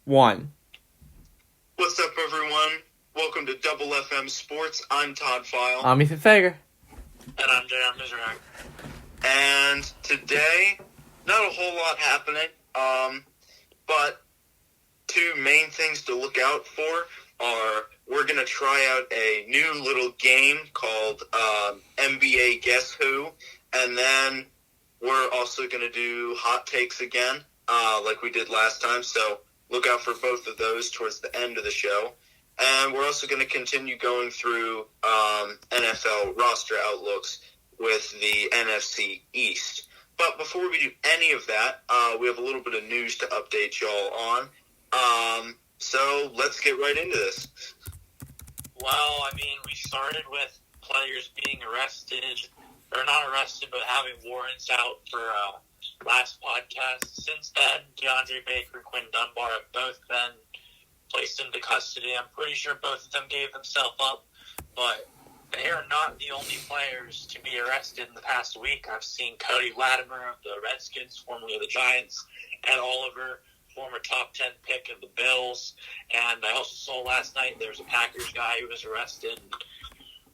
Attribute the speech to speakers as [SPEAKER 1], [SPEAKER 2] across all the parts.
[SPEAKER 1] 1.
[SPEAKER 2] What's up, everyone? Welcome to Double FM Sports. I'm Todd File.
[SPEAKER 1] I'm Ethan Fager.
[SPEAKER 3] And I'm J.R. Mizrak.
[SPEAKER 2] And today, not a whole lot happening, but two main things to look out for are we're going to try out a new little game called NBA Guess Who, and then we're also going to do hot takes again, like we did last time, so look out for both of those towards the end of the show. And we're also going to continue going through NFL roster outlooks with the NFC East. But before we do any of that, we have a little bit of news to update y'all on. So let's get right into this.
[SPEAKER 3] Well, we started with players being arrested, or not arrested, but having warrants out for last podcast. Since then, DeAndre Baker and Quinn Dunbar have both been placed into custody. I'm pretty sure both of them gave themselves up, but they are not the only players to be arrested in the past week. I've seen Cody Latimer of the Redskins, formerly of the Giants, Ed Oliver, former top 10 pick of the Bills, and I also saw last night there was a Packers guy who was arrested.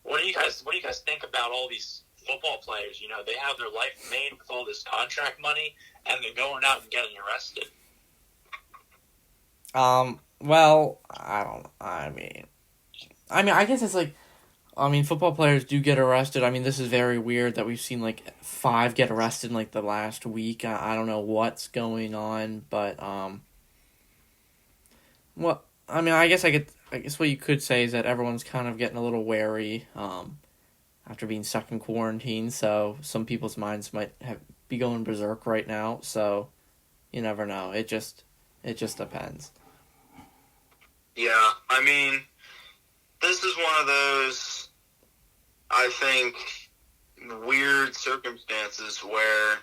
[SPEAKER 3] What do you guys think about all these football players? You know, they have their life made with all this contract money, and they're going out and getting arrested.
[SPEAKER 1] Well, I guess it's like, football players do get arrested. This is very weird that we've seen, 5 get arrested in, the last week. I don't know what's going on, but, I guess what you could say is that everyone's kind of getting a little wary, after being stuck in quarantine, so some people's minds might be going berserk right now, so you never know. It just depends.
[SPEAKER 2] Yeah, this is one of those, I think, weird circumstances where,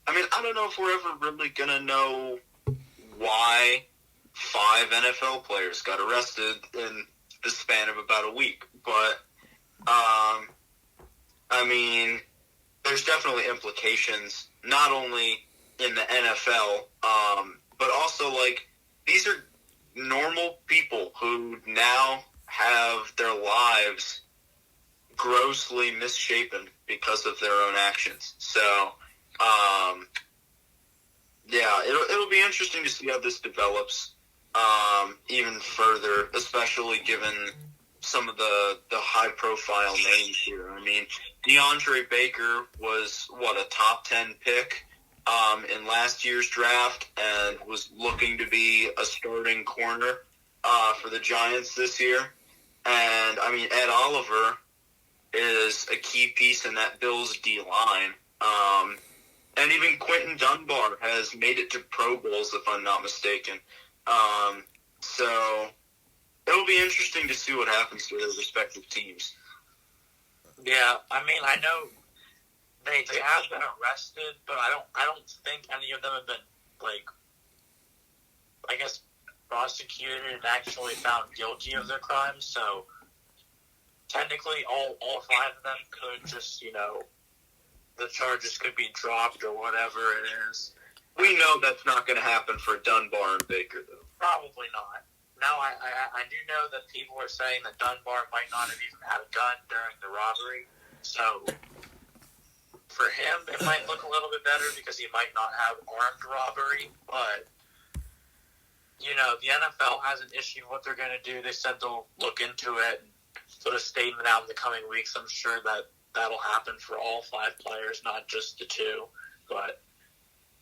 [SPEAKER 2] I don't know if we're ever really going to know why 5 NFL players got arrested in the span of about a week, but, there's definitely implications, not only in the NFL, but also, these are normal people who now have their lives grossly misshapen because of their own actions. So, it'll be interesting to see how this develops even further, especially given some of the high-profile names here. DeAndre Baker was, a top 10 pick in last year's draft and was looking to be a starting corner for the Giants this year. And, Ed Oliver is a key piece in that Bills D-line. And even Quentin Dunbar has made it to Pro Bowls, if I'm not mistaken. So it'll be interesting to see what happens to their respective teams.
[SPEAKER 3] Yeah, I know they have been arrested, but I don't think any of them have been, prosecuted and actually found guilty of their crimes. So technically, all 5 of them could just, the charges could be dropped or whatever it is.
[SPEAKER 2] We know that's not going to happen for Dunbar and Baker, though.
[SPEAKER 3] Probably not. Now, I do know that people are saying that Dunbar might not have even had a gun during the robbery. So for him, it might look a little bit better because he might not have armed robbery. But, the NFL hasn't issued what they're going to do. They said they'll look into it and put a statement out in the coming weeks. I'm sure that'll happen for all 5 players, not just the 2. But,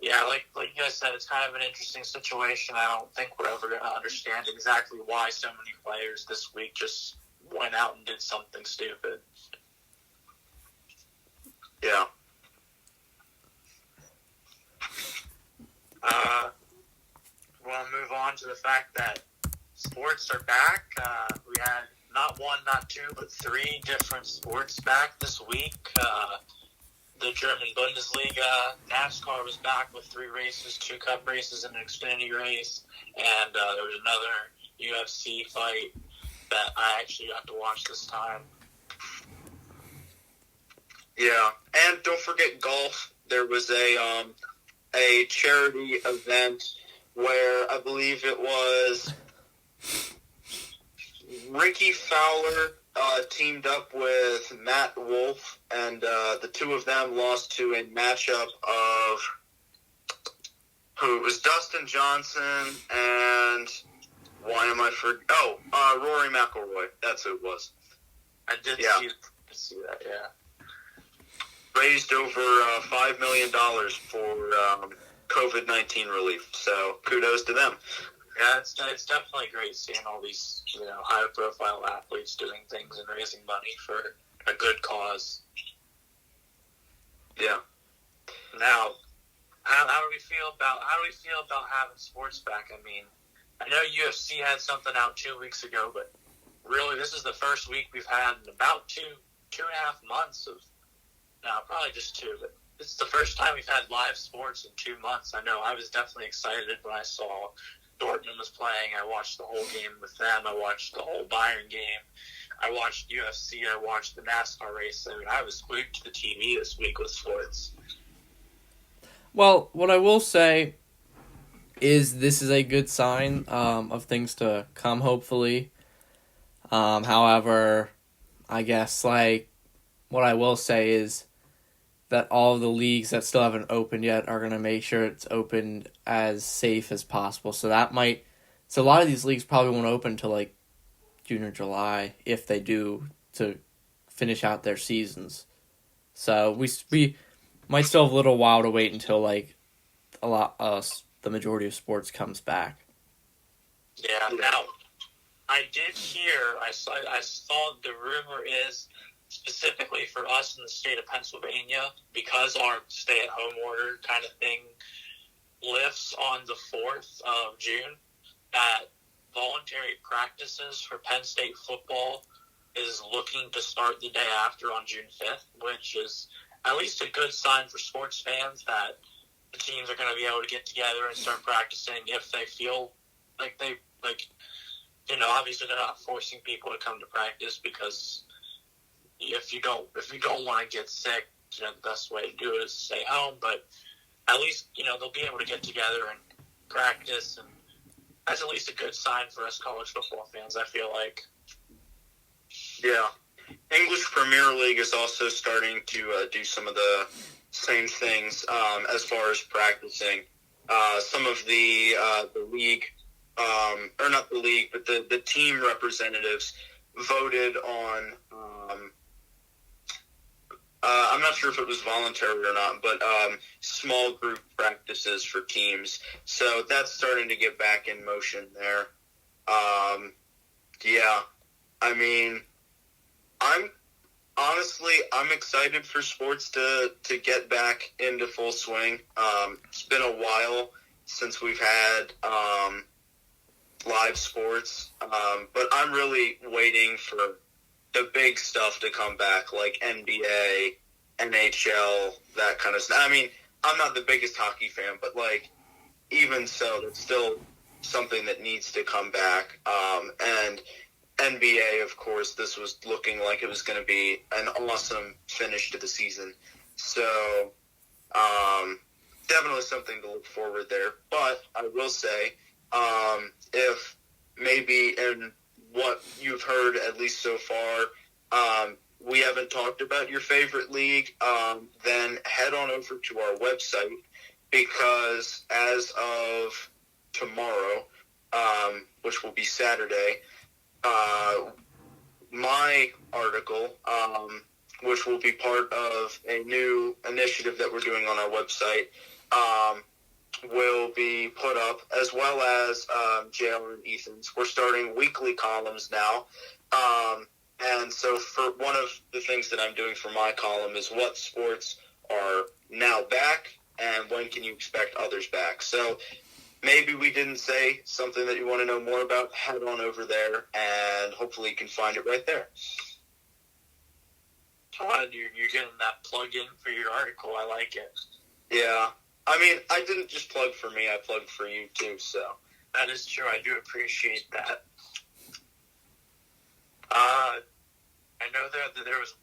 [SPEAKER 3] yeah, like you guys said, it's kind of an interesting situation. I don't think we're ever going to understand exactly why so many players this week just went out and did something stupid.
[SPEAKER 2] Yeah.
[SPEAKER 3] We'll move on to the fact that sports are back. We had not 1, not 2, but 3 different sports back this week. The German Bundesliga, NASCAR was back with 3 races, 2 cup races and an Xfinity race, and there was another UFC fight that I actually got to watch this time.
[SPEAKER 2] Yeah, and don't forget golf. There was a charity event where I believe it was Ricky Fowler teamed up with Matt Wolf, and the two of them lost to a matchup of who it was Dustin Johnson and why am I for Rory McIlroy. That's who it was.
[SPEAKER 3] I did see that. Yeah.
[SPEAKER 2] Raised over $5 million for COVID-19 relief. So kudos to them.
[SPEAKER 3] Yeah, it's definitely great seeing all these high-profile athletes doing things and raising money for a good cause.
[SPEAKER 2] Yeah.
[SPEAKER 3] Now, how do we feel about having sports back? I mean, I know UFC had something out 2 weeks ago, but really, this is the first week we've had in about two and a half months of. No, probably just 2, but this is the first time we've had live sports in 2 months. I know I was definitely excited when I saw Dortmund was playing. I watched the whole game with them. I watched the whole Bayern game. I watched UFC. I watched the NASCAR race. I mean, I was glued to the TV this week with sports.
[SPEAKER 1] Well, what I will say is this is a good sign of things to come, hopefully. However, I guess, what I will say is that all of the leagues that still haven't opened yet are going to make sure it's opened as safe as possible. So a lot of these leagues probably won't open until, June or July, if they do, to finish out their seasons. So we might still have a little while to wait until, the majority of sports comes back.
[SPEAKER 3] Yeah, now, I did hear, I saw the rumor is, specifically for us in the state of Pennsylvania, because our stay-at-home order kind of thing lifts on the 4th of June, that voluntary practices for Penn State football is looking to start the day after on June 5th, which is at least a good sign for sports fans that the teams are going to be able to get together and start practicing if they feel like obviously they're not forcing people to come to practice because if you don't want to get sick, the best way to do it is to stay home. But at least they'll be able to get together and practice, and that's at least a good sign for us college football fans. I feel like.
[SPEAKER 2] Yeah, English Premier League is also starting to do some of the same things as far as practicing. Some of the league, or not the league, but the team representatives voted on. I'm not sure if it was voluntary or not, but small group practices for teams. So that's starting to get back in motion there. Yeah, I mean, I'm excited for sports to get back into full swing. It's been a while since we've had live sports, but I'm really waiting for the big stuff to come back, like NBA, NHL, that kind of stuff. I mean, I'm not the biggest hockey fan, but even so, that's still something that needs to come back. And NBA, of course, this was looking like it was going to be an awesome finish to the season. So, definitely something to look forward there. But I will say, if maybe in what you've heard, at least so far, we haven't talked about your favorite league, then head on over to our website, because as of tomorrow, which will be Saturday, my article, which will be part of a new initiative that we're doing on our website, will be put up, as well as JL and Ethan's. We're starting weekly columns now. And so for one of the things that I'm doing for my column is what sports are now back and when can you expect others back. So maybe we didn't say something that you want to know more about, head on over there and hopefully you can find it right there.
[SPEAKER 3] Todd, you're getting that plug in for your article. I like it.
[SPEAKER 2] Yeah. I mean, I didn't just plug for me, I plugged for you too, so.
[SPEAKER 3] That is true. I do appreciate that. I know that there was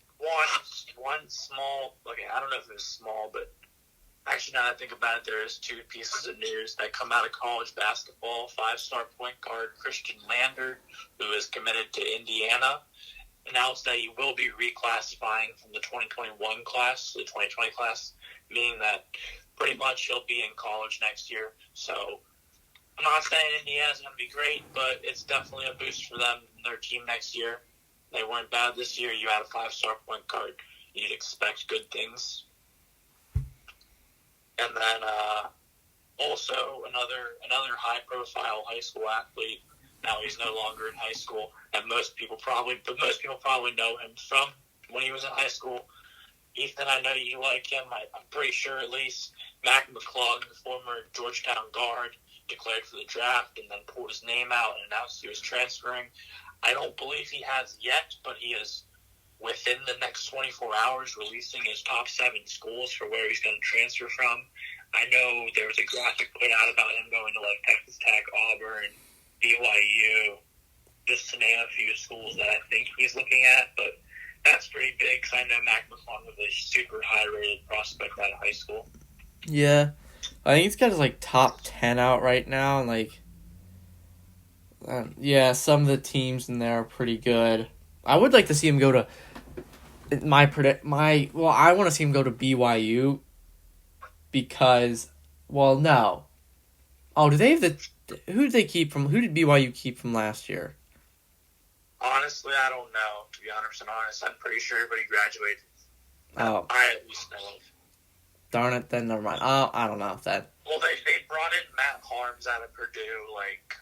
[SPEAKER 3] one small, okay, I don't know if it was small, but Actually, now that I think about it, there is two pieces of news that come out of college basketball. Five-star point guard Christian Lander, who is committed to Indiana, announced that he will be reclassifying from the 2021 class to the 2020 class, meaning that pretty much he'll be in college next year. So I'm not saying Indiana's going to be great, but it's definitely a boost for them and their team next year. They weren't bad this year. You had a five-star point guard. You'd expect good things. And then also another high-profile high school athlete. Now he's no longer in high school, and most people probably know him from when he was in high school. Ethan, I know you like him. I'm pretty sure at least Mac McClung, the former Georgetown guard, declared for the draft and then pulled his name out and announced he was transferring. I don't believe he has yet, but he is within the next 24 hours releasing his top 7 schools for where he's going to transfer from. I know there was a graphic put out about him going to like Texas Tech, Auburn, BYU, just to name a few schools that I think he's looking at, but that's pretty big because I know Mac McClung was a super high-rated prospect out of high school.
[SPEAKER 1] Yeah. I think he's got his, like, top 10 out right now, and, like, yeah, some of the teams in there are pretty good. I would like to see him go to I want to see him go to BYU because, well, no. Oh, do they have who did BYU keep from last year?
[SPEAKER 3] Honestly, I don't know, to be honest. I'm pretty sure everybody graduated.
[SPEAKER 1] Oh.
[SPEAKER 3] I at least know of.
[SPEAKER 1] Darn it, then never mind. Oh, I don't know that.
[SPEAKER 3] Well, they brought in Matt Harms out of Purdue, like,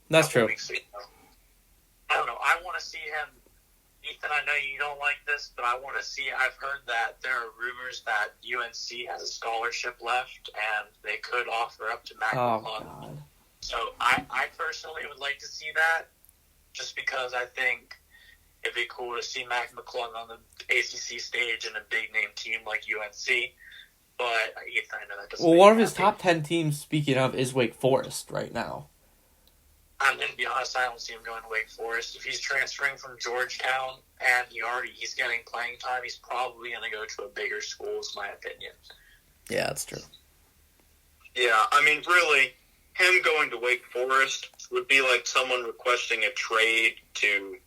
[SPEAKER 1] that's true.
[SPEAKER 3] Weeks ago. I don't know. I want to see him. Ethan, I know you don't like this, but I've heard that there are rumors that UNC has a scholarship left, and they could offer up to Mac McClung.
[SPEAKER 1] God.
[SPEAKER 3] So I personally would like to see that, just because I think it'd be cool to see Mac McClung on the ACC stage in a big-name team like UNC. But Ethan, I know that doesn't.
[SPEAKER 1] Well, one of his top 10 teams, speaking of, is Wake Forest right now.
[SPEAKER 3] I'm going to be honest, I don't see him going to Wake Forest. If he's transferring from Georgetown and he's getting playing time, he's probably going to go to a bigger school, is my opinion.
[SPEAKER 1] Yeah, that's true.
[SPEAKER 2] Yeah, I mean, really, him going to Wake Forest would be like someone requesting a trade to,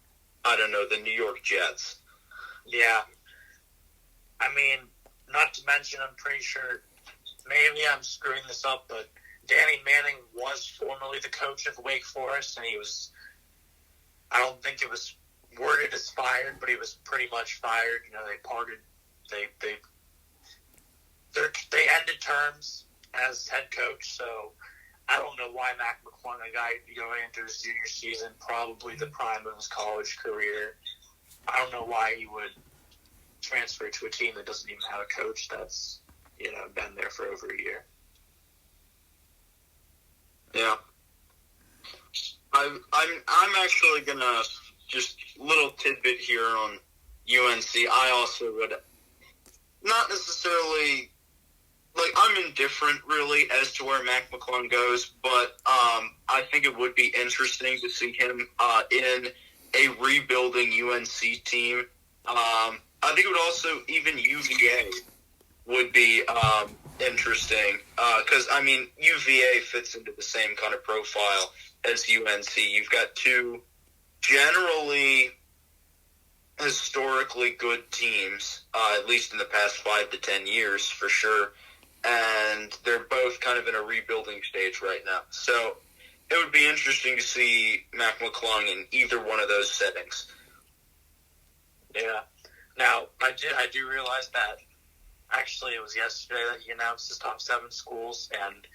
[SPEAKER 2] I don't know, the New York Jets.
[SPEAKER 3] Yeah. I mean, not to mention, I'm pretty sure, maybe I'm screwing this up, but Danny Manning was formerly the coach of Wake Forest, and I don't think it was worded as fired, but he was pretty much fired. You know, they parted, they ended terms as head coach, so I don't know why Mac McClung, a guy going into his junior season, probably the prime of his college career, I don't know why he would transfer to a team that doesn't even have a coach that's, been there for over a year.
[SPEAKER 2] Yeah. I'm actually gonna just little tidbit here on UNC. I also would not necessarily I'm indifferent really as to where Mac McClung goes, but I think it would be interesting to see him in a rebuilding UNC team. I think it would also even UVA would be interesting because UVA fits into the same kind of profile as UNC. You've got two generally historically good teams, at least in the past 5 to 10 years for sure, and they're both kind of in a rebuilding stage right now. So it would be interesting to see Mac McClung in either one of those settings.
[SPEAKER 3] Yeah. Now, I do realize that actually it was yesterday that he announced his top 7 schools, and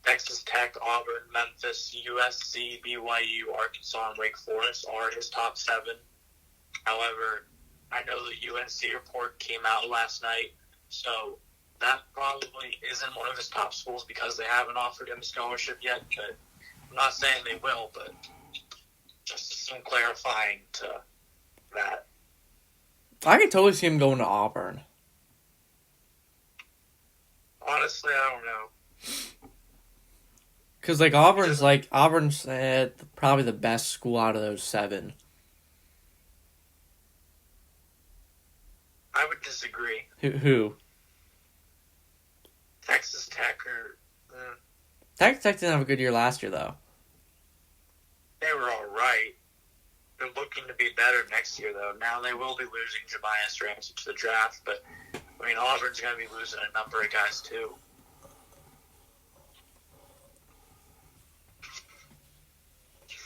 [SPEAKER 3] Texas Tech, Auburn, Memphis, USC, BYU, Arkansas, and Wake Forest are his top 7. However, I know the UNC report came out last night, so that probably isn't one of his top schools because they haven't offered him a scholarship yet. But I'm not saying they will, but just some clarifying to that.
[SPEAKER 1] I could totally see him going to Auburn.
[SPEAKER 3] Honestly, I don't know.
[SPEAKER 1] Because, Auburn's probably the best school out of those 7.
[SPEAKER 3] I would disagree.
[SPEAKER 1] Who?
[SPEAKER 3] Texas Tech
[SPEAKER 1] Texas Tech didn't have a good year last year, though.
[SPEAKER 3] they were all right. They're looking to be better next year, though. Now they will be losing Jemias Ramsey to the draft, but I mean Auburn's going to be losing a number of guys too.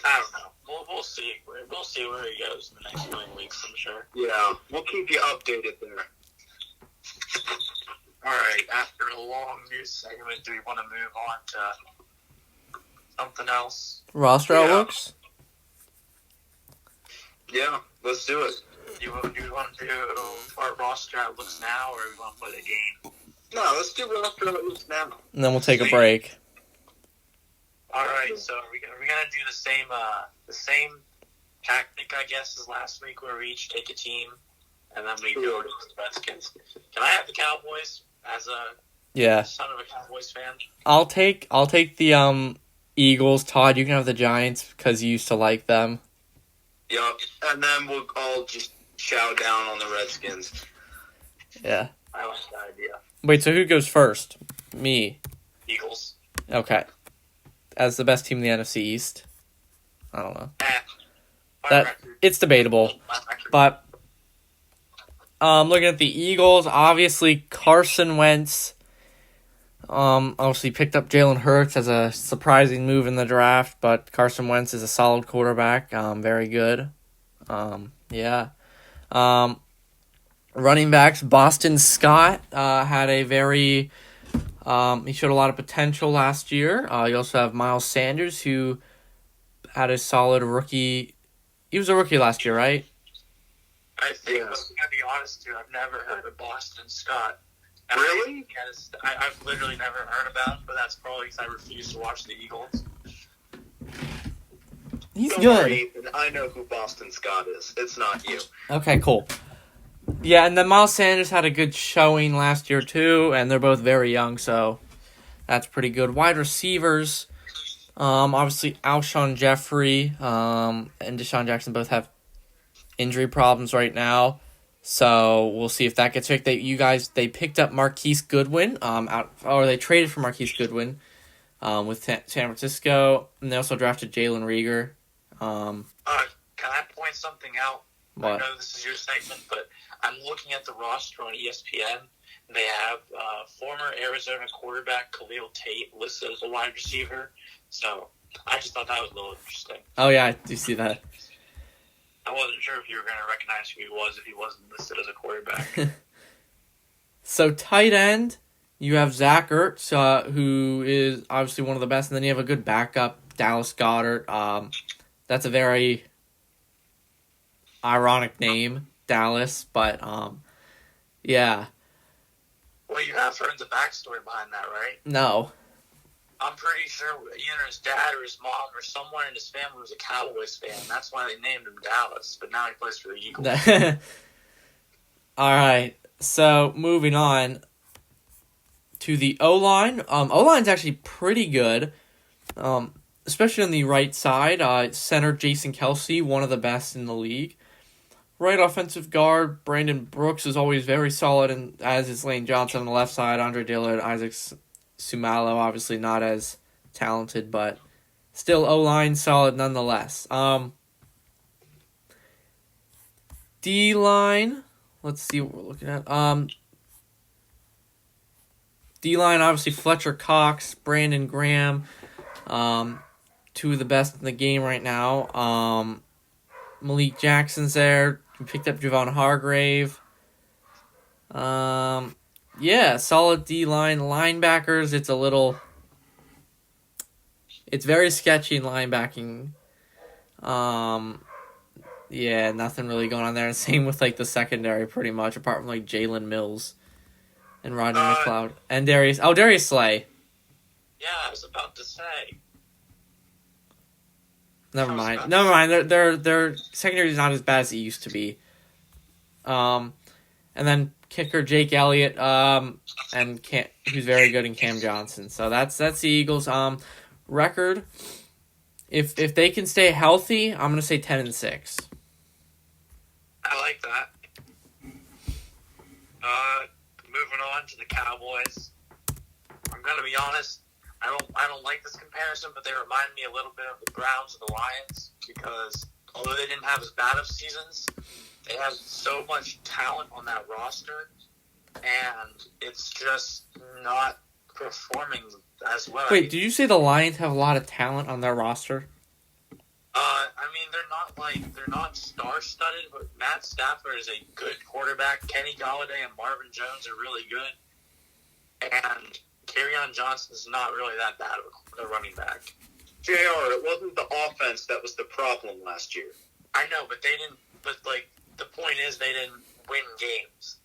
[SPEAKER 3] I don't know. We'll see. We'll see where he goes in the next coming weeks, I'm sure.
[SPEAKER 2] Yeah, we'll keep you updated there.
[SPEAKER 3] All right. After a long news segment, do we want to move on to something else?
[SPEAKER 1] Roster outlooks?
[SPEAKER 2] Yeah, let's do it.
[SPEAKER 3] Do you want to do our roster outlooks now, or do we want to play the game?
[SPEAKER 2] No, let's do roster outlooks now.
[SPEAKER 1] And then we'll take a break.
[SPEAKER 3] All right. So are we gonna do the same tactic, I guess, as last week, where we each take a team and then we go to the Redskins. Can I have the Cowboys as a son of a Cowboys fan?
[SPEAKER 1] I'll take the Eagles. Todd, you can have the Giants because you used to like them.
[SPEAKER 2] Yup, and then we'll all just chow down on the Redskins.
[SPEAKER 1] Yeah.
[SPEAKER 3] I like that idea.
[SPEAKER 1] Wait, so who goes first? Me.
[SPEAKER 3] Eagles.
[SPEAKER 1] Okay. As the best team in the NFC East. I don't know.
[SPEAKER 3] Record.
[SPEAKER 1] It's debatable. But looking at the Eagles, obviously Carson Wentz obviously picked up Jalen Hurts as a surprising move in the draft, but Carson Wentz is a solid quarterback, very good. Running backs, Boston Scott had a very he showed a lot of potential last year. You also have Miles Sanders, who had a solid rookie. He was a rookie last year, right?
[SPEAKER 3] I think, I'm going to be honest, dude, I've never heard of Boston Scott.
[SPEAKER 2] Really?
[SPEAKER 3] I've literally never heard about him, but that's probably because I refuse to watch the Eagles.
[SPEAKER 1] He's
[SPEAKER 2] Don't
[SPEAKER 1] good.
[SPEAKER 2] worry, Ethan. I know who Boston Scott is. It's not you.
[SPEAKER 1] Okay, cool. Yeah, and then Miles Sanders had a good showing last year too, and they're both very young, so that's pretty good. Wide receivers, obviously Alshon Jeffrey and Deshaun Jackson both have injury problems right now, so we'll see if that gets fixed. They picked up Marquise Goodwin, they traded for Marquise Goodwin with San Francisco, and they also drafted Jalen Reagor.
[SPEAKER 3] Can I point something out?
[SPEAKER 1] What?
[SPEAKER 3] I know this is your segment, but I'm looking at the roster on ESPN. They have former Arizona quarterback Khalil Tate listed as a wide receiver. So I just thought that was a little interesting.
[SPEAKER 1] Oh yeah, I do see that.
[SPEAKER 3] I wasn't sure if you were going to recognize who he was if he wasn't listed as a quarterback.
[SPEAKER 1] So tight end, you have Zach Ertz, who is obviously one of the best, and then you have a good backup, Dallas Goedert. That's a very ironic name, Dallas, but yeah.
[SPEAKER 3] Well, you have heard the backstory behind that, right?
[SPEAKER 1] No.
[SPEAKER 3] I'm pretty sure either his dad or his mom or someone in his family was a Cowboys fan. That's why they named him Dallas, but now he plays for the Eagles.
[SPEAKER 1] All right, so moving on to the O-line. O-line's actually pretty good, especially on the right side. Center Jason Kelsey, one of the best in the league. Right offensive guard, Brandon Brooks is always very solid, and as is Lane Johnson on the left side, Andre Dillard, Isaac Sumalo, obviously not as talented, but still O-line solid nonetheless. D-line, let's see what we're looking at. D-line, obviously Fletcher Cox, Brandon Graham, two of the best in the game right now. Malik Jackson's there. We picked up Javon Hargrave. Solid D-line. Linebackers, it's very sketchy in linebacking. Nothing really going on there. Same with the secondary pretty much, apart from Jalen Mills and Rodney McLeod. And Darius Slay.
[SPEAKER 3] Yeah, I was about to say.
[SPEAKER 1] Never mind. Their secondary is not as bad as it used to be. And then kicker Jake Elliott, who's very good in Cam Johnson. So that's the Eagles. Record. If they can stay healthy, I'm gonna say 10-6.
[SPEAKER 3] I like that. Moving on to the Cowboys. I'm gonna be honest. I don't like this comparison, but they remind me a little bit of the Browns and the Lions because although they didn't have as bad of seasons, they have so much talent on that roster, and it's just not performing as well.
[SPEAKER 1] Wait, did you say the Lions have a lot of talent on their roster?
[SPEAKER 3] I mean, they're not star-studded, but Matt Stafford is a good quarterback. Kenny Galladay and Marvin Jones are really good, and Kerryon Johnson's not really that bad of a running back.
[SPEAKER 2] JR, it wasn't the offense that was the problem last year.
[SPEAKER 3] I know, but they didn't. But like the point is, they didn't win games.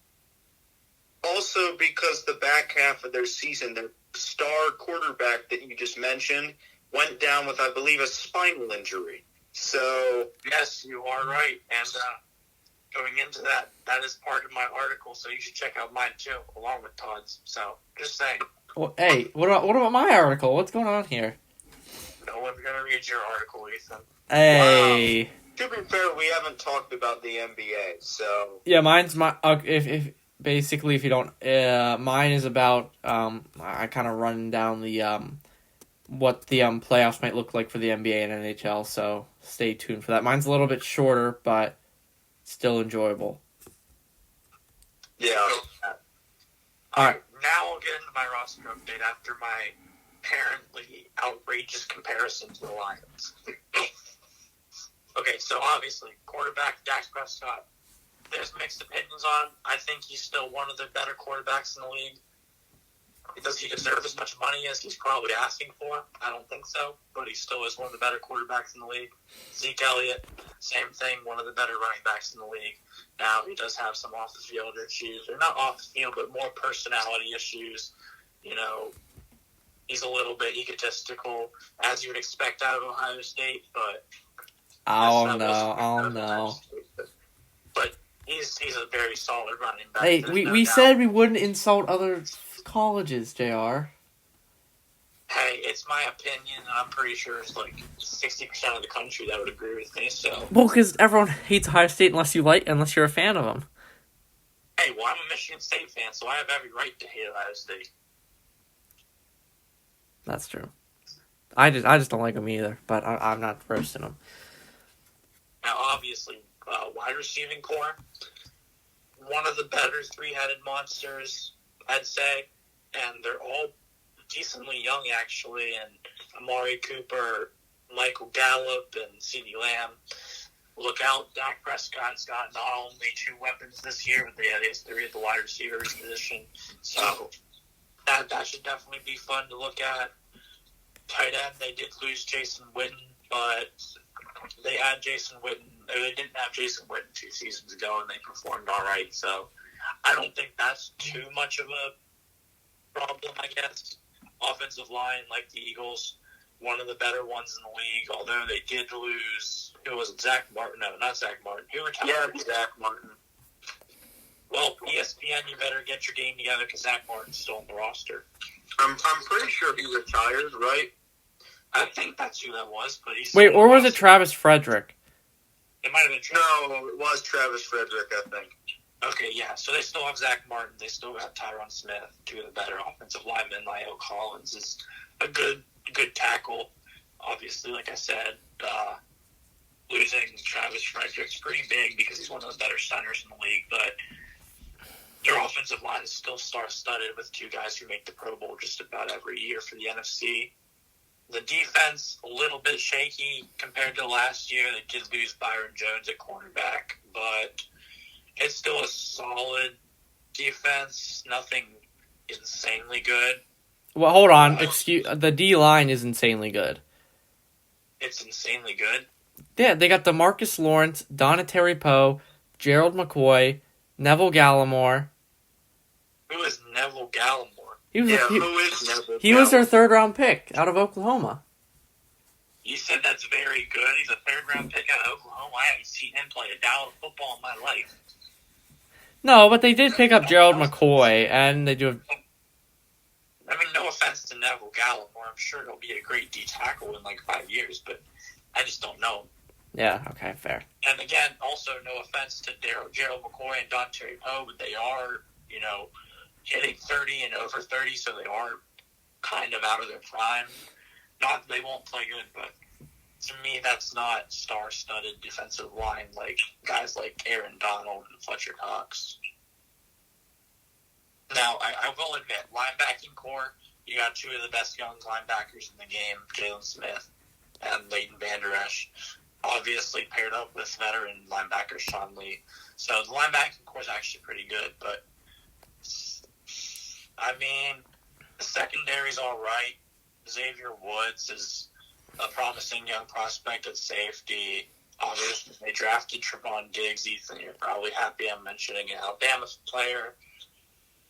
[SPEAKER 2] Also, because the back half of their season, their star quarterback that you just mentioned went down with, I believe, a spinal injury. So
[SPEAKER 3] yes, you are right. And going into that, that is part of my article. So you should check out mine too, along with Todd's. So just saying.
[SPEAKER 1] Well, hey, what about my article? What's going on here?
[SPEAKER 3] No one's gonna read your article, Ethan.
[SPEAKER 1] Hey.
[SPEAKER 2] Wow. To be fair, we haven't talked about the NBA, so
[SPEAKER 1] Yeah, mine's my if basically if you don't mine is about I kind of run down the what the playoffs might look like for the NBA and NHL, so stay tuned for that. Mine's a little bit shorter, but still enjoyable.
[SPEAKER 2] yeah.
[SPEAKER 1] All right.
[SPEAKER 3] Now I'll get into my roster update after my apparently outrageous comparison to the Lions. Okay, so obviously, quarterback Dak Prescott. There's mixed opinions on him. I think he's still one of the better quarterbacks in the league. Does he deserve as much money as he's probably asking for? I don't think so, but he still is one of the better quarterbacks in the league. Zeke Elliott, same thing, one of the better running backs in the league. Now, he does have some off-the-field issues, or not off-the-field, but more personality issues. You know, he's a little bit egotistical, as you would expect out of Ohio State, but...
[SPEAKER 1] Oh, no.
[SPEAKER 3] But he's a very solid running back.
[SPEAKER 1] Hey,
[SPEAKER 3] There's
[SPEAKER 1] we
[SPEAKER 3] no doubt.
[SPEAKER 1] said we wouldn't insult other colleges, JR.
[SPEAKER 3] Hey, it's my opinion, and I'm pretty sure it's like 60% of the country that would agree with me, so...
[SPEAKER 1] Well, because everyone hates Ohio State unless you're a fan of them.
[SPEAKER 3] Hey, well, I'm a Michigan State fan, so I have every right to hate Ohio State.
[SPEAKER 1] That's true. I just don't like them either, but I'm not roasting them.
[SPEAKER 3] Now, obviously, wide receiving core, one of the better three-headed monsters, I'd say, and they're all decently young, actually, and Amari Cooper, Michael Gallup, and CeeDee Lamb. Look out, Dak Prescott's got not only two weapons this year, but he has three at the wide receivers position, so that should definitely be fun to look at. Tight end, they did lose Jason Witten, but they had Jason Witten. They didn't have Jason Witten 2 seasons ago, and they performed all right. So I don't think that's too much of a problem, I guess. Offensive line, like the Eagles, one of the better ones in the league, although they did lose. Who was it? Zach Martin? No, not Zach Martin. Who retired?
[SPEAKER 2] Yeah, Zach Martin.
[SPEAKER 3] Well, ESPN, you better get your game together because Zach Martin's still on the roster.
[SPEAKER 2] I'm pretty sure he retired, right?
[SPEAKER 3] I think that's who that was, but he's
[SPEAKER 1] Wait,
[SPEAKER 3] still
[SPEAKER 1] or
[SPEAKER 3] on the
[SPEAKER 1] was it
[SPEAKER 3] roster.
[SPEAKER 1] Travis Frederick?
[SPEAKER 3] It might have been Travis.
[SPEAKER 2] No, it was Travis Frederick, I think.
[SPEAKER 3] Okay, yeah. So they still have Zach Martin. They still got Tyron Smith, two of the better offensive linemen. Lyle Collins is a good tackle. Obviously, like I said, losing Travis Frederick's pretty big because he's one of the better centers in the league. But their offensive line is still star-studded with two guys who make the Pro Bowl just about every year for the NFC. The defense, a little bit shaky compared to last year. They did lose Byron Jones at cornerback, but it's still a solid defense. Nothing insanely good.
[SPEAKER 1] Well, hold on. The D-line is insanely good.
[SPEAKER 3] It's insanely good.
[SPEAKER 1] Yeah, they got DeMarcus Lawrence, Donatari Poe, Gerald McCoy, Neville Gallimore.
[SPEAKER 3] Who is Neville Gallimore?
[SPEAKER 1] He was
[SPEAKER 2] Who is Neville?
[SPEAKER 1] he was their third-round pick out of Oklahoma.
[SPEAKER 3] You said that's very good. He's a third-round pick out of Oklahoma. I haven't seen him play a down of football in my life.
[SPEAKER 1] No, but they did pick up Gerald McCoy, and they do.
[SPEAKER 3] I mean, no offense to Neville Gallimore. I'm sure he'll be a great D tackle in like 5 years, but I just don't know.
[SPEAKER 1] Yeah, okay, fair.
[SPEAKER 3] And again, also no offense to Gerald McCoy and Dontae Poe, but they are, hitting 30 and over 30, so they are kind of out of their prime. Not that they won't play good, but to me, that's not star-studded defensive line like guys like Aaron Donald and Fletcher Cox. Now, I will admit, linebacking core, you got two of the best young linebackers in the game, Jalen Smith and Leighton Vander Esch, obviously paired up with veteran linebacker Sean Lee. So the linebacking core is actually pretty good, but I mean, the secondary's all right. Xavier Woods is a promising young prospect at safety. Obviously, they drafted Trevon Diggs. Ethan, you're probably happy I'm mentioning an Alabama player.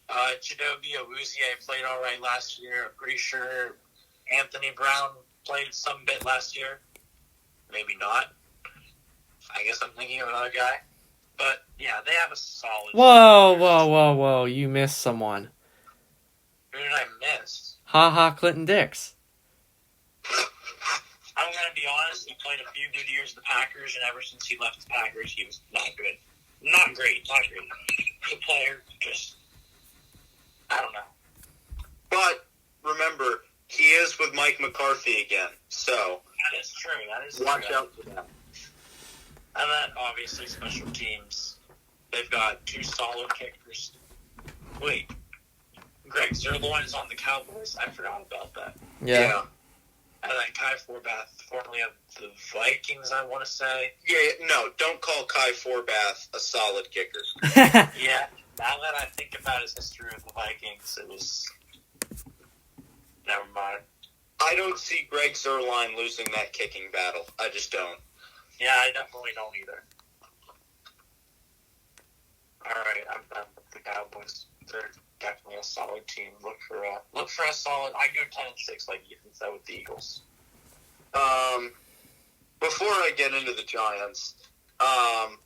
[SPEAKER 3] Chidobe Awuzie played all right last year. I'm pretty sure Anthony Brown played some bit last year. Maybe not. I guess I'm thinking of another guy. But, yeah, they have a solid...
[SPEAKER 1] Whoa. You missed someone.
[SPEAKER 3] Who did I miss?
[SPEAKER 1] Clinton Dix.
[SPEAKER 3] I'm going to be honest, he played a few good years with the Packers, and ever since he left the Packers, he was not good. Not great. Good player, just... I don't know.
[SPEAKER 2] But, remember, he is with Mike McCarthy again, so...
[SPEAKER 3] That is true.
[SPEAKER 2] Watch out for that.
[SPEAKER 3] And then, obviously, special teams. They've got two solid kickers. Wait. Greg Zerloin's on the Cowboys. I forgot about that.
[SPEAKER 1] Yeah.
[SPEAKER 3] And then Kai Forbath, formerly of the Vikings, I want to say.
[SPEAKER 2] Yeah, no, don't call Kai Forbath a solid kicker.
[SPEAKER 3] Yeah, now that I think about his history with the Vikings, it was... Never mind.
[SPEAKER 2] I don't see Greg Zuerlein losing that kicking battle. I just don't.
[SPEAKER 3] Yeah, I definitely don't either. All right, I'm done with the Cowboys. They're definitely a solid team. Look for a solid. I go 10-6 like Ethan said with the Eagles.
[SPEAKER 2] Before I get into the Giants,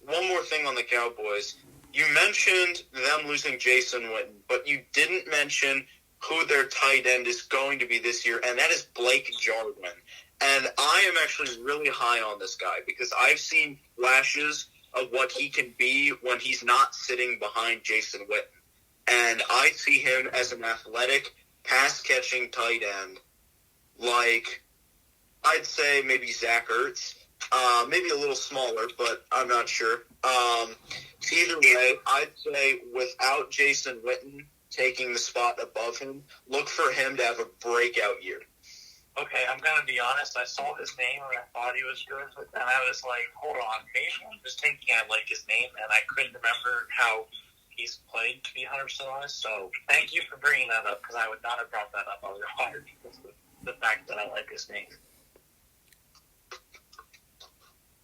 [SPEAKER 2] one more thing on the Cowboys. You mentioned them losing Jason Witten, but you didn't mention who their tight end is going to be this year, and that is Blake Jarwin. And I am actually really high on this guy because I've seen flashes of what he can be when he's not sitting behind Jason Witten. And I see him as an athletic, pass-catching tight end, like I'd say maybe Zach Ertz. Maybe a little smaller, but I'm not sure. Either way, I'd say without Jason Witten taking the spot above him, look for him to have a breakout year.
[SPEAKER 3] Okay, I'm going to be honest. I saw his name and I thought he was good, but then I was like, hold on, maybe I'm just thinking I like his name, and I couldn't remember how he's played, to be 100% honest. So thank you for bringing that up, because I would not have brought that up otherwise because of the fact that I like his name.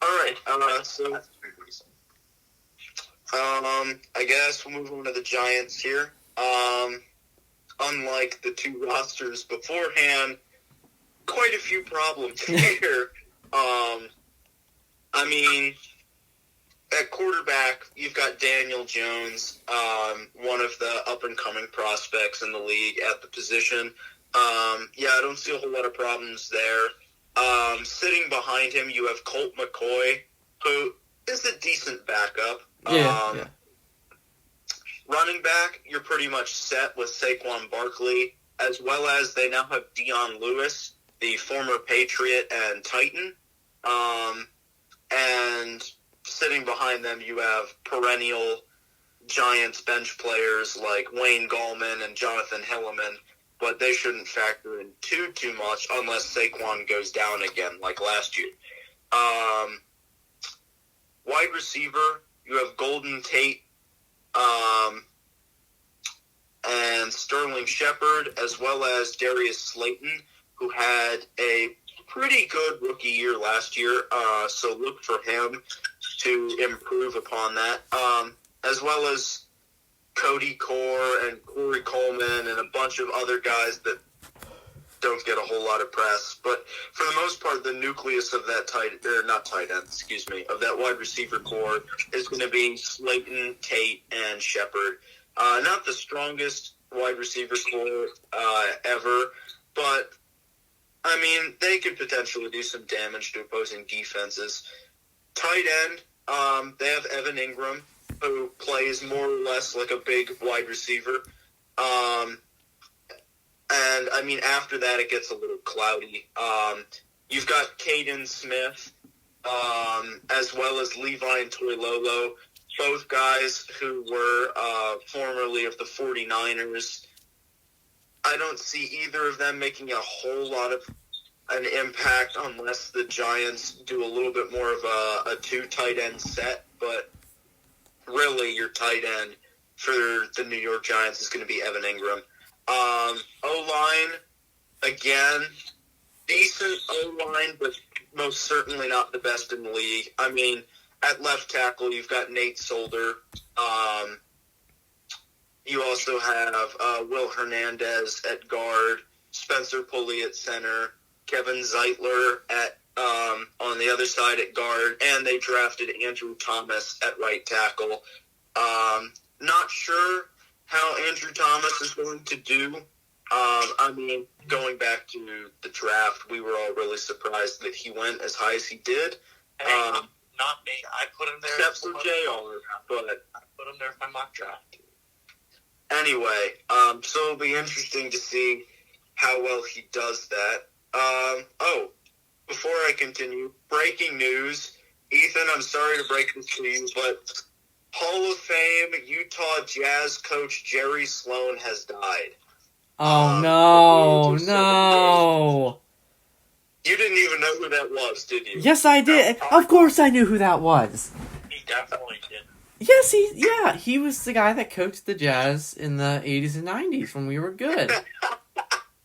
[SPEAKER 2] All right, so
[SPEAKER 3] that's a big reason.
[SPEAKER 2] I guess we'll move on to the Giants here. Unlike the two rosters beforehand, quite a few problems here. I mean, at quarterback, you've got Daniel Jones, one of the up-and-coming prospects in the league at the position. I don't see a whole lot of problems there. Sitting behind him, you have Colt McCoy, who is a decent backup.
[SPEAKER 1] Yeah.
[SPEAKER 2] Running back, you're pretty much set with Saquon Barkley, as well as they now have Dion Lewis, the former Patriot and Titan. And sitting behind them, you have perennial Giants bench players like Wayne Gallman and Jonathan Hilliman, but they shouldn't factor in too much unless Saquon goes down again like last year. Wide receiver, you have Golden Tate, and Sterling Shepard, as well as Darius Slayton, who had a pretty good rookie year last year, so look for him to improve upon that, as well as Cody Core and Corey Coleman and a bunch of other guys that don't get a whole lot of press. But for the most part, the nucleus of that of that wide receiver core is going to be Slayton, Tate, and Shepard. Not the strongest wide receiver core ever, but I mean, they could potentially do some damage to opposing defenses. Tight end, they have Evan Ingram, who plays more or less like a big wide receiver. And, I mean, after that, it gets a little cloudy. You've got Caden Smith, as well as Levi and Toilolo, both guys who were formerly of the 49ers. I don't see either of them making a whole lot of an impact unless the Giants do a little bit more of a two tight end set. But really, your tight end for the New York Giants is going to be Evan Ingram. O-line, again, decent O-line, but most certainly not the best in the league. I mean, at left tackle, you've got Nate Solder. You also have Will Hernandez at guard, Spencer Pulley at center, Kevin Zeitler at on the other side at guard, and they drafted Andrew Thomas at right tackle. Not sure how Andrew Thomas is going to do. I mean, going back to the draft, we were all really surprised that he went as high as he did.
[SPEAKER 3] Not me. I put him there.
[SPEAKER 2] Except for JR, but
[SPEAKER 3] I put him there for my mock draft.
[SPEAKER 2] Anyway, so it'll be interesting to see how well he does that. Before I continue, breaking news. Ethan, I'm sorry to break this to you, but Hall of Fame Utah Jazz coach Jerry Sloan has died.
[SPEAKER 1] Oh, no.
[SPEAKER 2] You didn't even know who that was, did you?
[SPEAKER 1] Yes, I did. Of course I knew who that was.
[SPEAKER 3] He definitely did.
[SPEAKER 1] Yes, he was the guy that coached the Jazz in the 80s and 90s when we were good.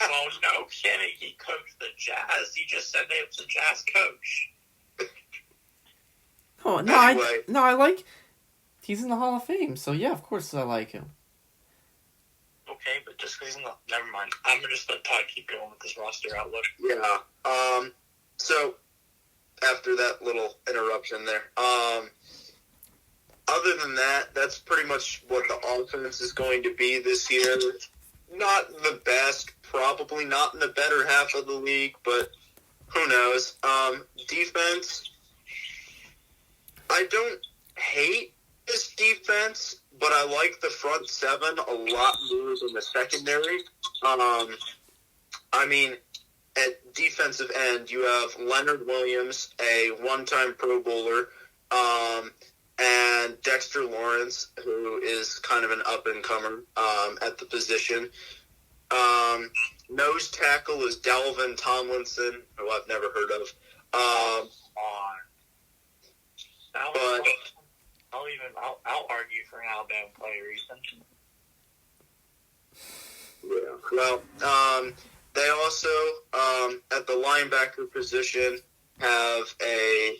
[SPEAKER 3] Oh, no kidding. He coached the Jazz. He just said he was a Jazz coach.
[SPEAKER 1] Oh, no,
[SPEAKER 2] Anyway.
[SPEAKER 1] I like... He's in the Hall of Fame, so yeah, of course I like him.
[SPEAKER 3] Okay, but just because he's not... Never mind. I'm just going to Todd keep going with this roster outlook.
[SPEAKER 2] Yeah. So, after that little interruption there, other than that, that's pretty much what the offense is going to be this year. Not the best, probably not in the better half of the league, but who knows. Defense, I don't hate this defense, but I like the front seven a lot more than the secondary. I mean, at defensive end, you have Leonard Williams, a one-time Pro Bowler, and Dexter Lawrence, who is kind of an up-and-comer at the position. Nose tackle is Dalvin Tomlinson, who I've never heard of.
[SPEAKER 3] I'll argue for an Alabama player, Ethan.
[SPEAKER 2] Yeah. Well, they also, at the linebacker position, have a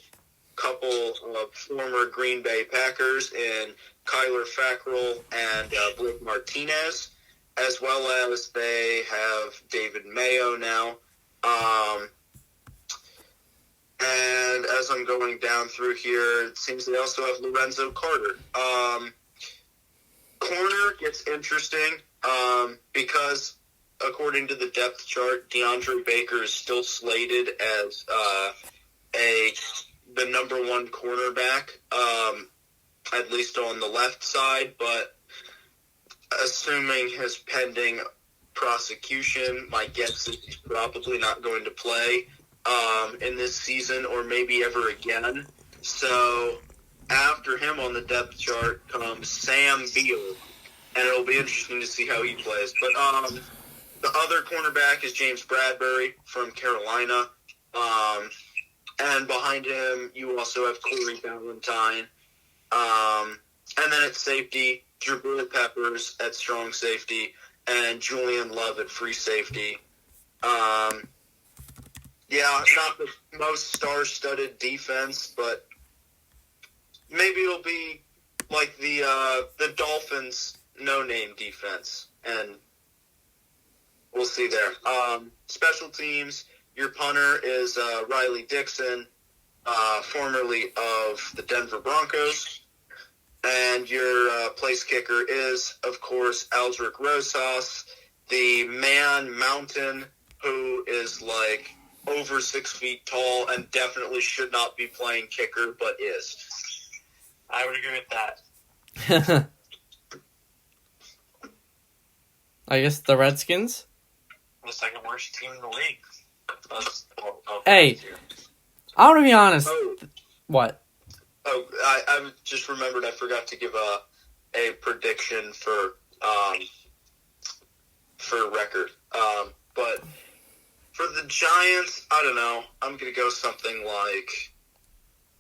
[SPEAKER 2] couple of former Green Bay Packers in Kyler Fackrell and Blake Martinez, as well as they have David Mayo now. And as I'm going down through here, it seems they also have Lorenzo Carter. Corner gets interesting because, according to the depth chart, DeAndre Baker is still slated as the number one cornerback, at least on the left side. But assuming his pending prosecution, my guess is he's probably not going to play in this season or maybe ever again. So after him on the depth chart comes Sam Beal, and it'll be interesting to see how he plays. But the other cornerback is James Bradbury from Carolina. And behind him, you also have Corey Ballantyne. And then at safety, Jabril Peppers at strong safety, and Julian Love at free safety. Yeah, not the most star-studded defense, but maybe it'll be like the Dolphins' no-name defense, and we'll see there. Special teams, your punter is Riley Dixon, formerly of the Denver Broncos, and your place kicker is, of course, Aldrick Rosas, the man mountain who is like over 6 feet tall and definitely should not be playing kicker, but is.
[SPEAKER 3] I would agree with that.
[SPEAKER 1] I guess the Redskins?
[SPEAKER 3] the second worst team in the league.
[SPEAKER 1] Hey, I want to be honest.
[SPEAKER 2] Oh,
[SPEAKER 1] What?
[SPEAKER 2] I just remembered I forgot to give a prediction for record. But for the Giants, I don't know. I'm gonna go something like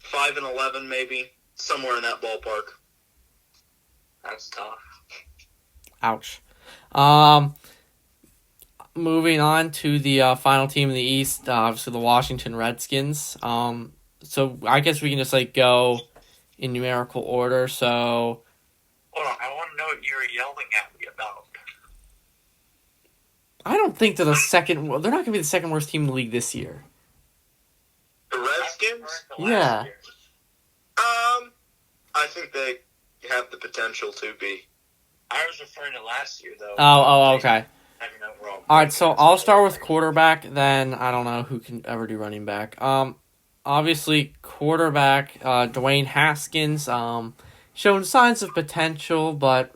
[SPEAKER 2] 5-11, maybe somewhere in that ballpark.
[SPEAKER 3] That's tough.
[SPEAKER 1] Ouch. Moving on to the final team in the East, obviously the Washington Redskins. So I guess we can just go in numerical order. So
[SPEAKER 3] Hold on, I want to know what you were yelling at me about.
[SPEAKER 1] I don't think they're the second. Well, they're not going to be the second worst team in the league this year.
[SPEAKER 2] The Redskins?
[SPEAKER 1] Yeah.
[SPEAKER 2] I think they have the potential to be.
[SPEAKER 3] I was referring to last year, though.
[SPEAKER 1] Oh, okay.
[SPEAKER 3] Overall.
[SPEAKER 1] All right, so I'll start with quarterback. Then I don't know who can ever do running back. Obviously quarterback, Dwayne Haskins. Shown signs of potential, but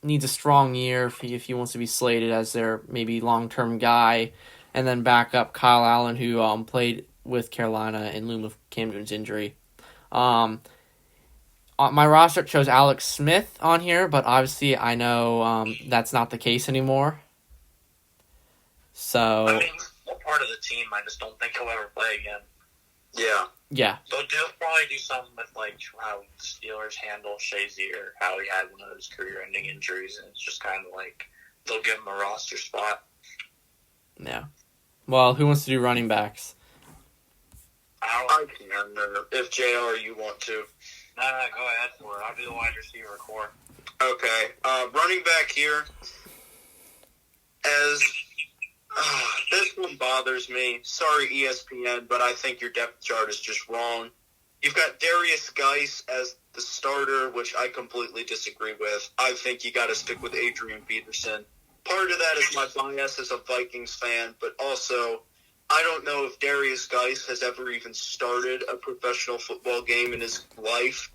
[SPEAKER 1] needs a strong year if he wants to be slated as their maybe long-term guy. And then backup Kyle Allen, who played with Carolina in lieu of Cam Newton's injury. My roster shows Alex Smith on here, but obviously I know that's not the case anymore. So
[SPEAKER 3] I mean, still part of the team. I just don't think he'll ever play again.
[SPEAKER 1] yeah.
[SPEAKER 3] They'll probably do something with how the Steelers handle Shazier, how he had one of those career-ending injuries, and it's just kind of they'll give him a roster spot.
[SPEAKER 1] Yeah. Well, who wants to do running backs?
[SPEAKER 2] I can. If JR, you want to.
[SPEAKER 3] No, go ahead for it. I'll do the wide receiver core.
[SPEAKER 2] Okay. Running back here. This one bothers me. Sorry, ESPN, but I think your depth chart is just wrong. You've got Darius Geis as the starter, which I completely disagree with. I think you got to stick with Adrian Peterson. Part of that is my bias as a Vikings fan, but also I don't know if Darius Geis has ever even started a professional football game in his life.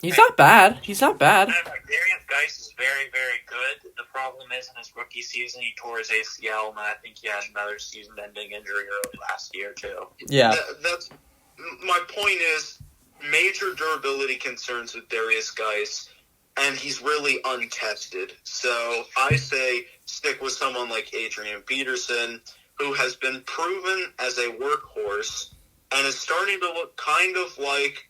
[SPEAKER 1] He's not bad. He's not bad.
[SPEAKER 3] Darius Geis is very, very good. The problem is in his rookie season, he tore his ACL, and I think he had another season-ending injury early last year, too.
[SPEAKER 1] Yeah.
[SPEAKER 2] That's my point is major durability concerns with Darius Geis, and he's really untested. So I say stick with someone like Adrian Peterson, who has been proven as a workhorse and is starting to look kind of like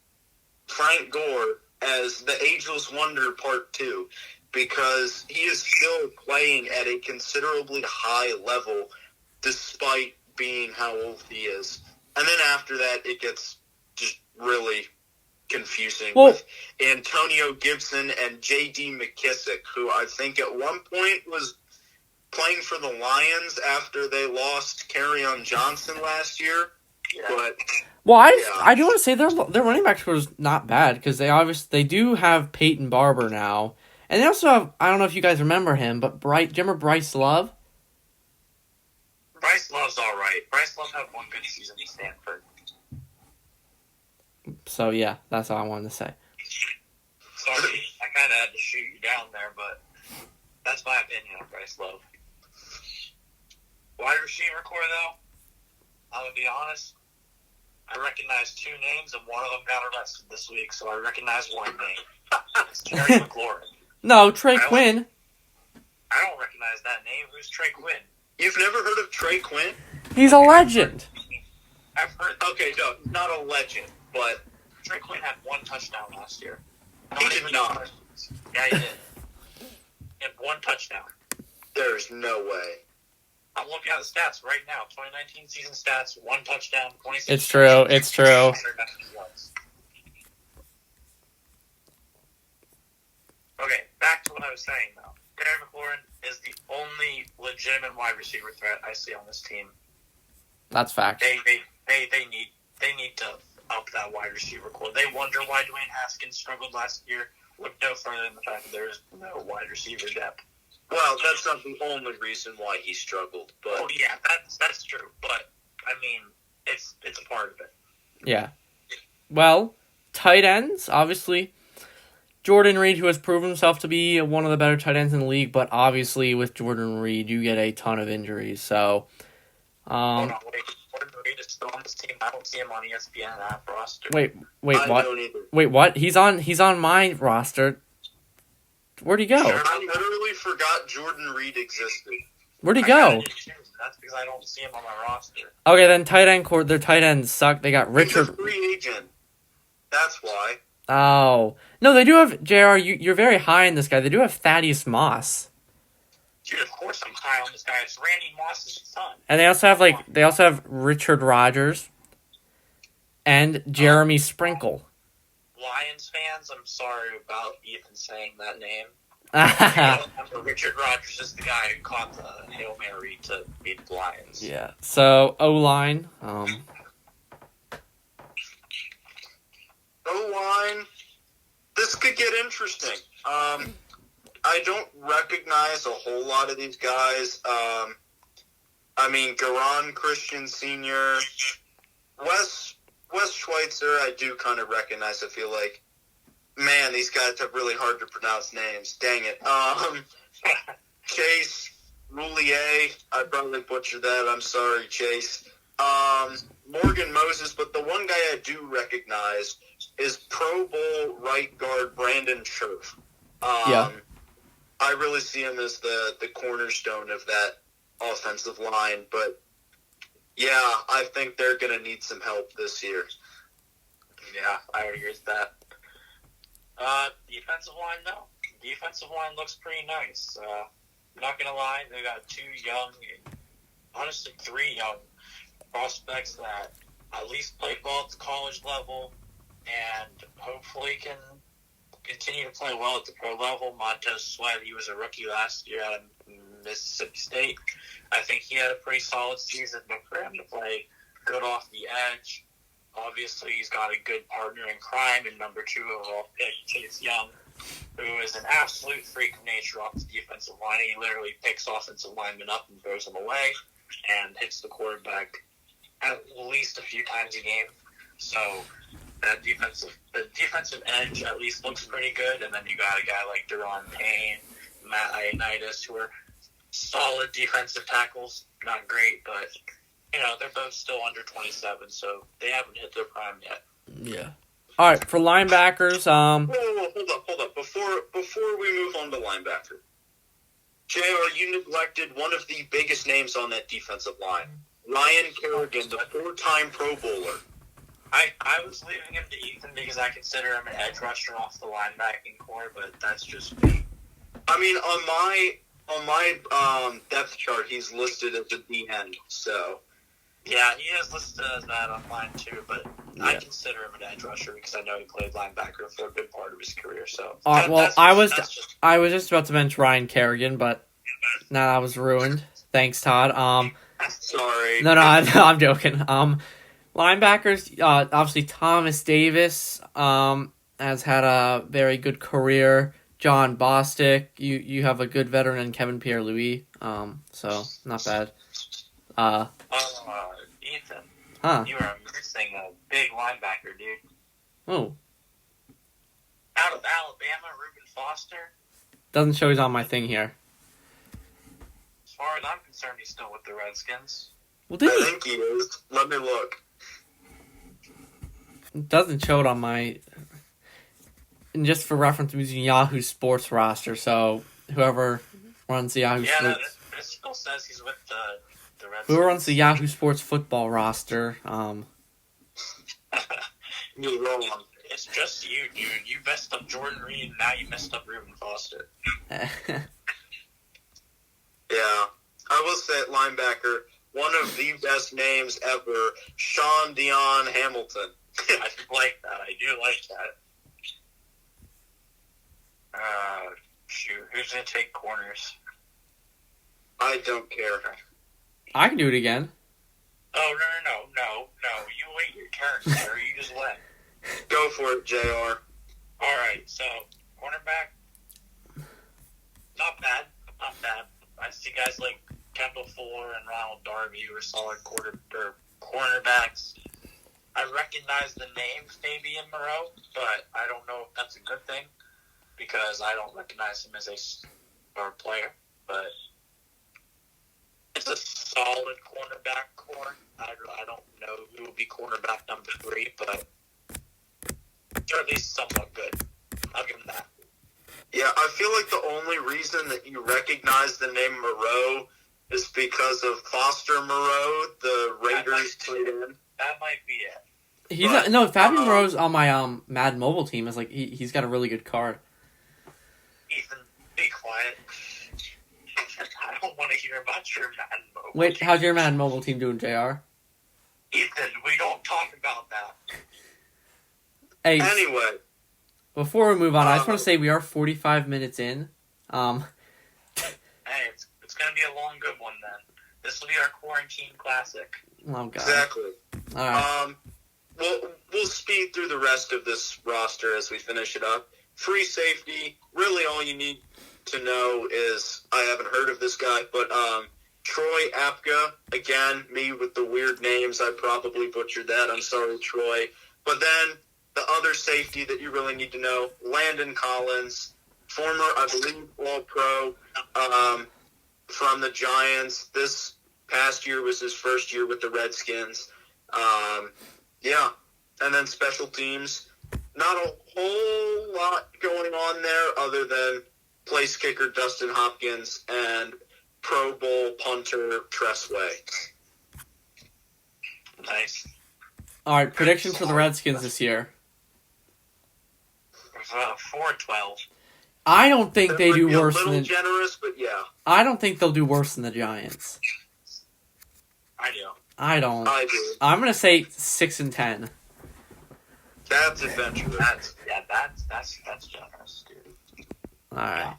[SPEAKER 2] Frank Gore as the Ageless Wonder Part 2, because he is still playing at a considerably high level despite being how old he is. And then after that, it gets just really confusing with Antonio Gibson and J.D. McKissick, who I think at one point was playing for the Lions after they lost Kerryon Johnson last year. Yeah. But
[SPEAKER 1] I do want to say their running back was not bad, because they do have Peyton Barber now, and they also have, I don't know if you guys remember him, but do you remember Bryce Love?
[SPEAKER 3] Bryce Love's all right. Bryce Love had one good season in Stanford.
[SPEAKER 1] So yeah, that's all I wanted to say.
[SPEAKER 3] Sorry, I kind of had to shoot you down there, but that's my opinion on Bryce Love. Wide receiver core, though, I'm going to be honest, I recognize two names, and one of them got arrested this week, so I recognize one name. It's Terry McLaurin.
[SPEAKER 1] No, Trey Quinn.
[SPEAKER 3] I don't recognize that name. Who's Trey Quinn?
[SPEAKER 2] You've never heard of Trey Quinn?
[SPEAKER 1] He's a legend.
[SPEAKER 3] I've heard.
[SPEAKER 2] Okay, no, not a legend, but
[SPEAKER 3] Trey Quinn had one touchdown last year.
[SPEAKER 2] He did not.
[SPEAKER 3] Yeah, he did. He had one touchdown.
[SPEAKER 2] There's no way.
[SPEAKER 3] I'm looking at the stats right now. 2019 season stats, one touchdown, 26.
[SPEAKER 1] It's true. It's true.
[SPEAKER 3] Okay, back to what I was saying, though. Terry McLaurin is the only legitimate wide receiver threat I see on this team.
[SPEAKER 1] That's fact.
[SPEAKER 3] They need to up that wide receiver core. They wonder why Dwayne Haskins struggled last year. Look no further than the fact that there is no wide receiver depth.
[SPEAKER 2] Well, that's not the only reason why he struggled, but
[SPEAKER 3] oh yeah, that's true. But I mean, it's a part of it.
[SPEAKER 1] Yeah. Well, tight ends, obviously. Jordan Reed, who has proven himself to be one of the better tight ends in the league, but obviously with Jordan Reed, you get a ton of injuries. So,
[SPEAKER 3] Hold on, wait. Jordan Reed is still on this team. I don't see him on ESPN app roster.
[SPEAKER 1] wait,
[SPEAKER 2] I
[SPEAKER 1] what?
[SPEAKER 2] don't either.
[SPEAKER 1] Wait, what? He's on my roster. Where'd he go?
[SPEAKER 3] Sure.
[SPEAKER 2] I literally forgot Jordan Reed existed.
[SPEAKER 1] Where'd he
[SPEAKER 3] I
[SPEAKER 1] go?
[SPEAKER 3] kinda did too. That's because I don't see him on my roster.
[SPEAKER 1] Okay, then tight end court. Their tight ends suck. They got
[SPEAKER 2] He's
[SPEAKER 1] Richard.
[SPEAKER 2] a free agent. That's why.
[SPEAKER 1] Oh no, they do have Jr. You're very high in this guy. They do have Thaddeus Moss,
[SPEAKER 3] Dude, of course I'm high on this guy. It's Randy Moss's son.
[SPEAKER 1] and they also have Richard Rodgers and Jeremy Sprinkle.
[SPEAKER 3] Lions fans, I'm sorry about even saying that name.
[SPEAKER 1] Yeah.
[SPEAKER 3] Richard Rodgers is the guy who caught the Hail Mary to beat the Lions.
[SPEAKER 1] So O-line.
[SPEAKER 2] O-line, this could get interesting. I don't recognize a whole lot of these guys. Garon Christian Sr., Wes Schweitzer, I do kind of recognize. I feel like, man, these guys have really hard to pronounce names. Dang it. Chase Roulier, I probably butchered that. I'm sorry, Chase. Morgan Moses, but the one guy I do recognize is Pro Bowl right guard Brandon Scherf. I really see him as the cornerstone of that offensive line, but yeah, I think they're going to need some help this year.
[SPEAKER 3] Yeah, I agree with that. Defensive line, no. Defensive line looks pretty nice. Not going to lie, they got three young prospects that at least played ball at the college level and hopefully can continue to play well at the pro level. Montez Sweat, he was a rookie last year out of Mississippi State. I think he had a pretty solid season, but for him to play good off the edge, obviously he's got a good partner in crime and number 2 overall pick, Chase Young, who is an absolute freak of nature off the defensive line. He literally picks offensive linemen up and throws them away and hits the quarterback at least a few times a game. So the defensive edge at least looks pretty good. And then you got a guy like Deron Payne, Matt Ioannidis, who are solid defensive tackles. Not great, but they're both still under 27, so they haven't hit their prime yet.
[SPEAKER 1] Yeah. All right, for linebackers,
[SPEAKER 2] Whoa, hold up. Before we move on to linebacker, JR, you neglected one of the biggest names on that defensive line. Ryan Kerrigan, the 4-time Pro Bowler.
[SPEAKER 3] I was leaving him to Ethan because I consider him an edge rusher off the linebacking core, but that's just me.
[SPEAKER 2] On my depth chart, he's listed as a DN, so...
[SPEAKER 3] Yeah, he is listed as that on mine too, but I consider him an edge rusher because I know he played linebacker for a good part of his career. So,
[SPEAKER 1] I was just about to mention Ryan Kerrigan, but now that was ruined. Thanks, Todd.
[SPEAKER 2] Sorry.
[SPEAKER 1] No, I'm joking. Linebackers, obviously Thomas Davis has had a very good career. John Bostic, you have a good veteran in Kevin Pierre-Louis, so not bad.
[SPEAKER 3] Ethan.
[SPEAKER 1] Huh.
[SPEAKER 3] You are missing a big linebacker, dude.
[SPEAKER 1] Oh.
[SPEAKER 3] Out of Alabama, Reuben Foster.
[SPEAKER 1] Doesn't show he's on my thing here.
[SPEAKER 3] As far as I'm concerned, he's still with the Redskins.
[SPEAKER 1] Well,
[SPEAKER 2] I think he is. Let me look.
[SPEAKER 1] It doesn't show it on my... And just for reference, I'm using Yahoo Sports roster, so whoever runs the Yahoo Sports...
[SPEAKER 3] Yeah, it still says he's with the Redskins.
[SPEAKER 1] Whoever runs the Yahoo Sports football roster,
[SPEAKER 2] You're wrong.
[SPEAKER 3] It's just you, dude. You messed up Jordan Reed, and now you messed up Reuben Foster.
[SPEAKER 2] Yeah. I will say at linebacker, one of the best names ever, Sean Dion Hamilton.
[SPEAKER 3] I like that. I do like that. Shoot. Who's going to take corners?
[SPEAKER 2] I don't care.
[SPEAKER 1] I can do it again.
[SPEAKER 3] Oh, no. You wait your turn, sir. You just went.
[SPEAKER 2] Go for it, JR.
[SPEAKER 3] All right, so cornerback, not bad. I see guys like Kendall Fuller and Ronald Darby who are solid cornerbacks. I recognize the name Fabian Moreau, but I don't know if that's a good thing. because I don't recognize him as a star player, but it's a solid cornerback core. I don't know who will be cornerback number 3, but they're at least somewhat good. I'll give them that.
[SPEAKER 2] Yeah, I feel like the only reason that you recognize the name Moreau is because of Foster Moreau, the Raiders tight end.
[SPEAKER 3] That might be it.
[SPEAKER 1] Fabian Moreau's on my Mad Mobile team. Is like he's got a really good card.
[SPEAKER 3] Ethan, be quiet. I don't want to hear about your Madden Mobile
[SPEAKER 1] Wait,
[SPEAKER 3] team.
[SPEAKER 1] how's your Mad Mobile team doing, JR?
[SPEAKER 3] Ethan, we don't talk about that.
[SPEAKER 1] Hey,
[SPEAKER 2] Anyway,
[SPEAKER 1] before we move on, I just want to say we are 45 minutes in.
[SPEAKER 3] Hey, it's going to be a long, good one then. This will be our quarantine classic.
[SPEAKER 1] Oh, God.
[SPEAKER 2] exactly.
[SPEAKER 1] All right.
[SPEAKER 2] We'll speed through the rest of this roster as we finish it up. Free safety, really all you need to know is, I haven't heard of this guy, but Troy Apka, again, me with the weird names, I probably butchered that, I'm sorry, Troy. But then, the other safety that you really need to know, Landon Collins, former, I believe, All-Pro from the Giants. This past year was his first year with the Redskins. Yeah, and then special teams. Not a whole lot going on there other than place kicker Dustin Hopkins and Pro Bowl punter Tressway.
[SPEAKER 3] Nice.
[SPEAKER 1] All right, predictions for the Redskins this year.
[SPEAKER 3] 4-12.
[SPEAKER 1] I don't think they do worse
[SPEAKER 2] A little
[SPEAKER 1] than.
[SPEAKER 2] generous, but yeah.
[SPEAKER 1] I don't think they'll do worse than the Giants.
[SPEAKER 3] I do.
[SPEAKER 1] I don't.
[SPEAKER 2] I do.
[SPEAKER 1] I'm gonna say 6-10.
[SPEAKER 2] That's adventurous.
[SPEAKER 3] That's generous, dude.
[SPEAKER 1] All right.
[SPEAKER 3] Yeah.